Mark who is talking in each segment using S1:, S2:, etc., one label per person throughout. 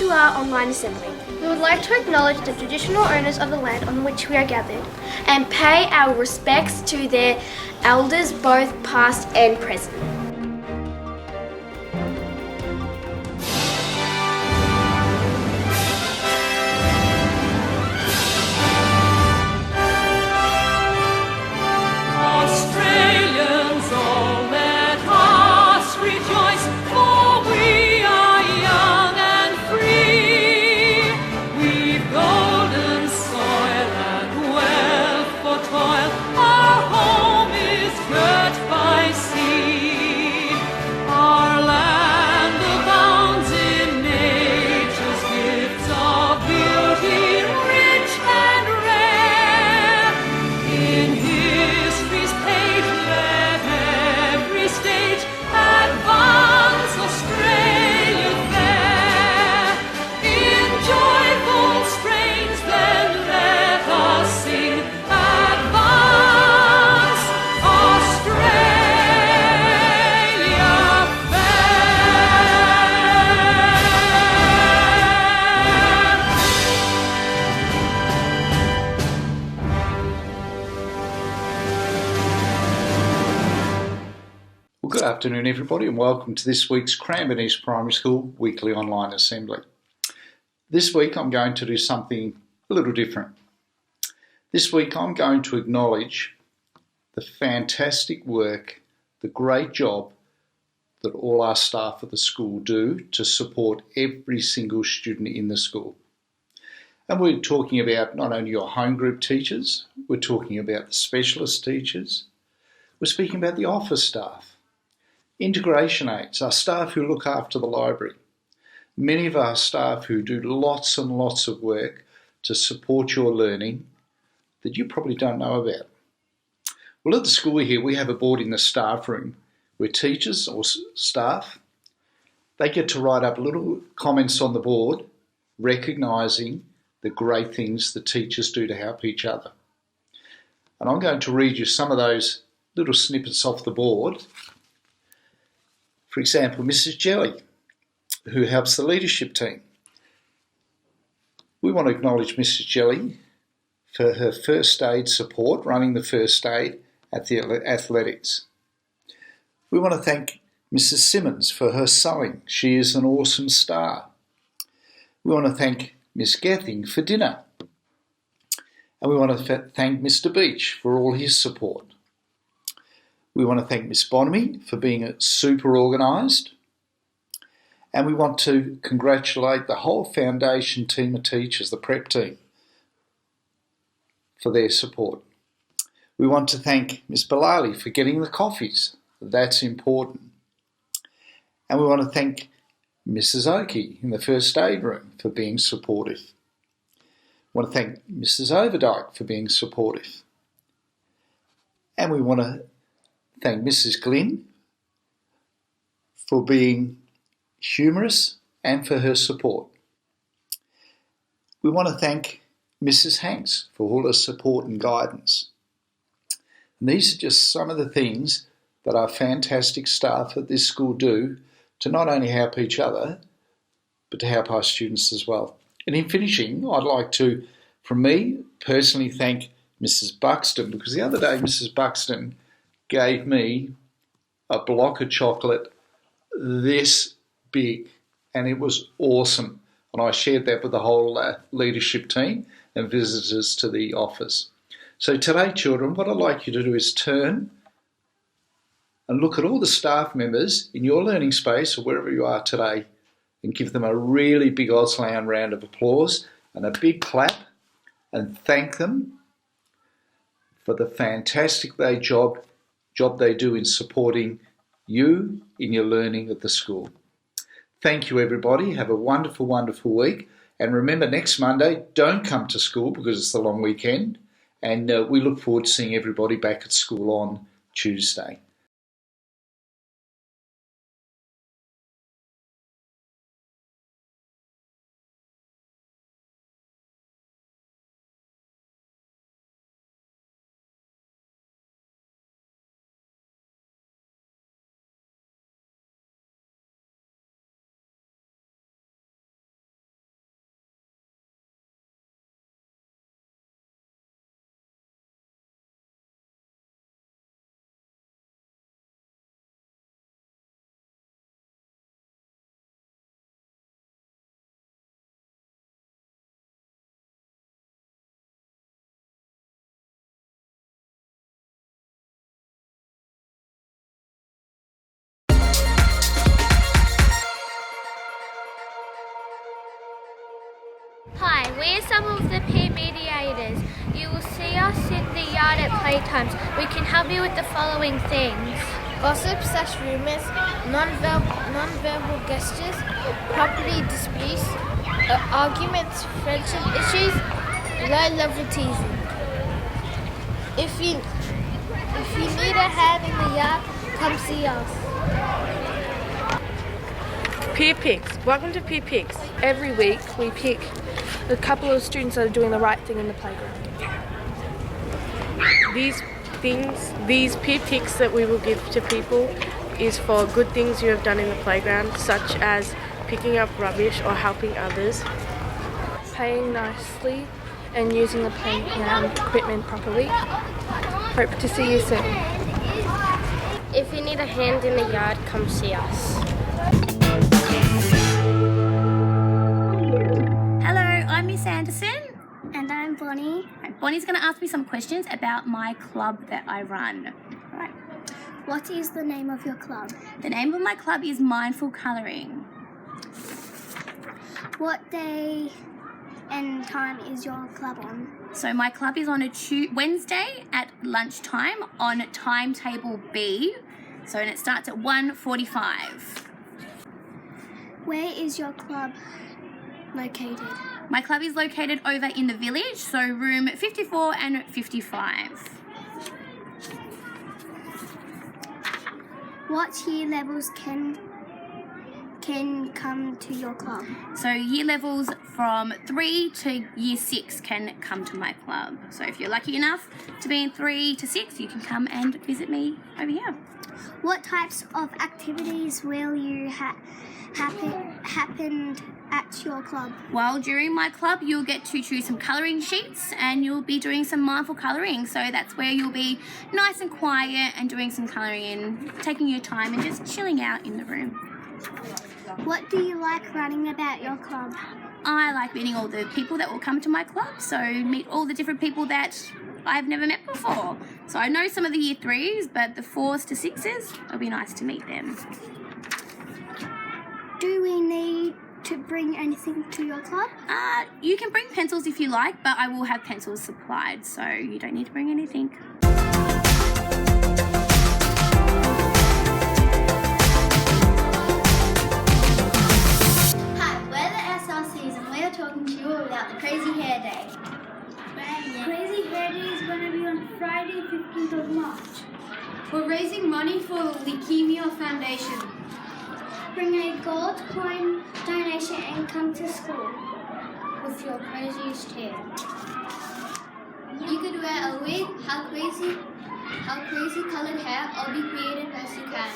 S1: to our online assembly. We would like to acknowledge the traditional owners of the land on which we are gathered and pay our respects to their elders, both past and present.
S2: Well, good afternoon everybody and welcome to this week's Cranbourne East Primary School Weekly Online Assembly. This week I'm going to do something a little different. This week I'm going to acknowledge the fantastic work, the great job that all our staff at the school do to support every single student in the school. And we're talking about not only your home group teachers, we're talking about the specialist teachers, we're speaking about the office staff, integration aides, our staff who look after the library, many of our staff who do lots and lots of work to support your learning that you probably don't know about. Well, at the school here we have a board in the staff room where teachers or staff, they get to write up little comments on the board recognising the great things the teachers do to help each other. And I'm going to read you some of those little snippets off the board. For example, Mrs. Jelly, who helps the leadership team. We want to acknowledge Mrs. Jelly for her first aid support, running the first aid at the athletics. We want to thank Mrs. Simmons for her sewing. She is an awesome star. We want to thank Miss Gething for dinner. And we want to thank Mr. Beach for all his support. We want to thank Miss Bonamy for being super organised. And we want to congratulate the whole foundation team of teachers, the prep team, for their support. We want to thank Miss Balali for getting the coffees. That's important. And we want to thank Mrs. Oakey in the first aid room for being supportive. We want to thank Mrs. Overdyke for being supportive. And we want to thank Mrs. Glynn for being humorous and for her support. We want to thank Mrs. Hanks for all her support and guidance. And these are just some of the things that our fantastic staff at this school do to not only help each other, but to help our students as well. And in finishing, I'd like to, from me, personally thank Mrs. Buxton, because the other day Mrs. Buxton gave me a block of chocolate this big, and it was awesome. And I shared that with the whole leadership team and visitors to the office. So today, children, what I'd like you to do is turn and look at all the staff members in your learning space or wherever you are today and give them a really big Auslan round of applause and a big clap and thank them for the fantastic job they do in supporting you in your learning at the school. Thank you everybody. Have a wonderful, wonderful week. And remember, next Monday, don't come to school because it's the long weekend. And we look forward to seeing everybody back at school on Tuesday.
S1: We're some of the peer mediators. You will see us in the yard at playtimes. We can help you with the following things:
S3: Gossip/rumors, non-verbal gestures, property disputes, arguments, friendship issues, low-level teasing. If you need a hand in the yard, come see us.
S4: Peer picks. Welcome to Peer Picks. Every week we pick a couple of students that are doing the right thing in the playground. These peer picks that we will give to people is for good things you have done in the playground, such as picking up rubbish or helping others, playing nicely and using the playground equipment properly. Hope to see you soon.
S3: If you need a hand in the yard, come see us.
S5: Hello, I'm Miss Anderson.
S1: And I'm Bonnie.
S5: Bonnie's going to ask me some questions about my club that I run. Right.
S1: What is the name of your club?
S5: The name of my club is Mindful Colouring.
S1: What day and time is your club on?
S5: So my club is on a Wednesday at lunchtime on timetable B. So and it starts at 1:45.
S1: Where is your club located?
S5: My club is located over in the village, so room 54 and 55.
S1: What year levels can come to your club?
S5: So year levels from 3 to year 6 can come to my club. So if you're lucky enough to be in 3 to 6, you can come and visit me over here.
S1: What types of activities will you happen at your club?
S5: Well, during my club, you'll get to choose some colouring sheets and you'll be doing some mindful colouring. So that's where you'll be nice and quiet and doing some colouring and taking your time and just chilling out in the room.
S1: What do you like running about your club?
S5: I like meeting all the people that will come to my club. So meet all the different people that I've never met before. So I know some of the year 3s, but the 4s to 6s, it'll be nice to meet them.
S1: Do we need to bring anything to your club?
S5: You can bring pencils if you like, but I will have pencils supplied, so you don't need to bring anything.
S1: Hi, we're the SRCs and we are talking to you about the Crazy Hair Day. Crazy Hair Day is going to be on Friday, 15th of March.
S3: We're raising money for the Leukemia Foundation.
S1: Bring a gold coin donation and come to school
S3: With your craziest hair. You could wear a wig, have crazy colored hair, or be creative as you can.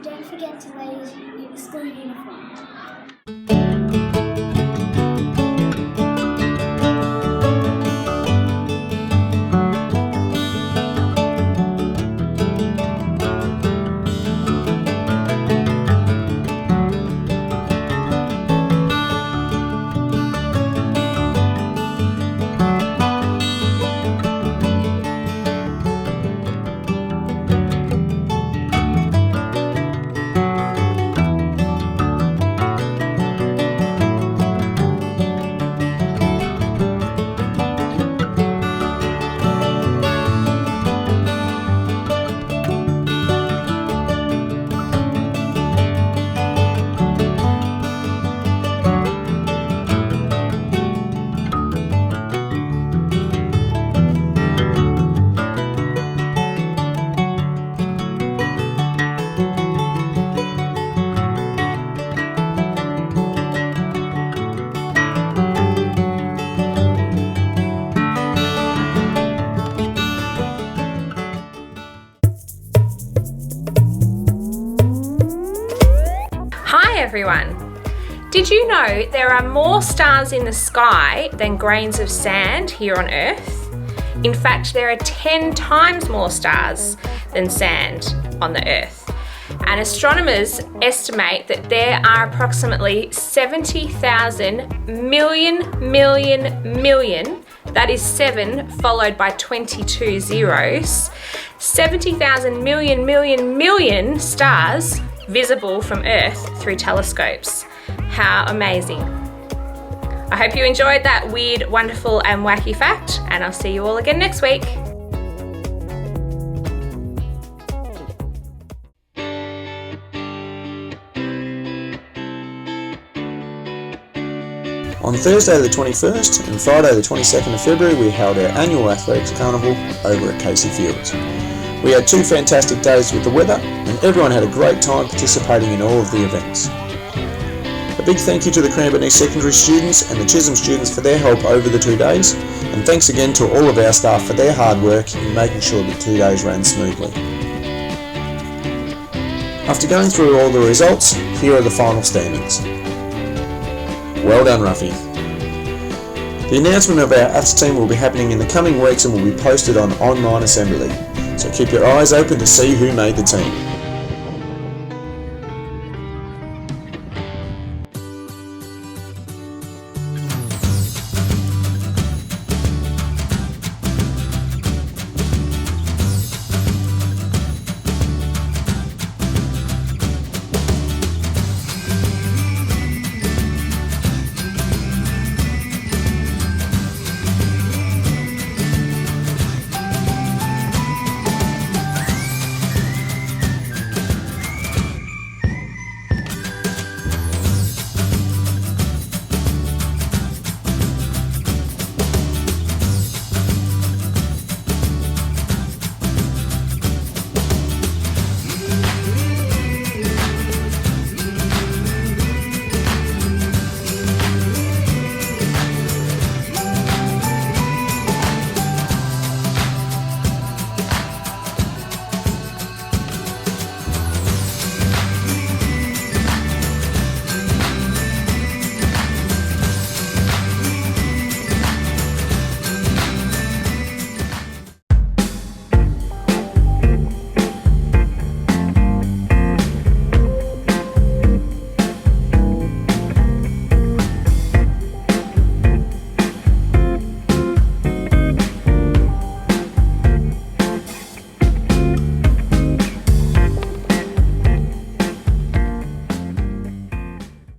S1: Don't forget to wear your school uniform.
S6: Everyone. Did you know there are more stars in the sky than grains of sand here on Earth? In fact, there are 10 times more stars than sand on the Earth. And astronomers estimate that there are approximately 70,000 million, that is 7 followed by 22 zeros, 70,000 million stars visible from Earth through telescopes. How amazing. I hope you enjoyed that weird, wonderful and wacky fact, and I'll see you all again next week.
S7: On Thursday the 21st and Friday the 22nd of February we held our annual Athletics Carnival over at Casey Fields. We had 2 fantastic days with the weather and everyone had a great time participating in all of the events. A big thank you to the Cranbourne East Secondary students and the Chisholm students for their help over the 2 days, and thanks again to all of our staff for their hard work in making sure the 2 days ran smoothly. After going through all the results, here are the final standings. Well done, Ruffy. The announcement of our ATS team will be happening in the coming weeks and will be posted on Online Assembly, so keep your eyes open to see who made the team.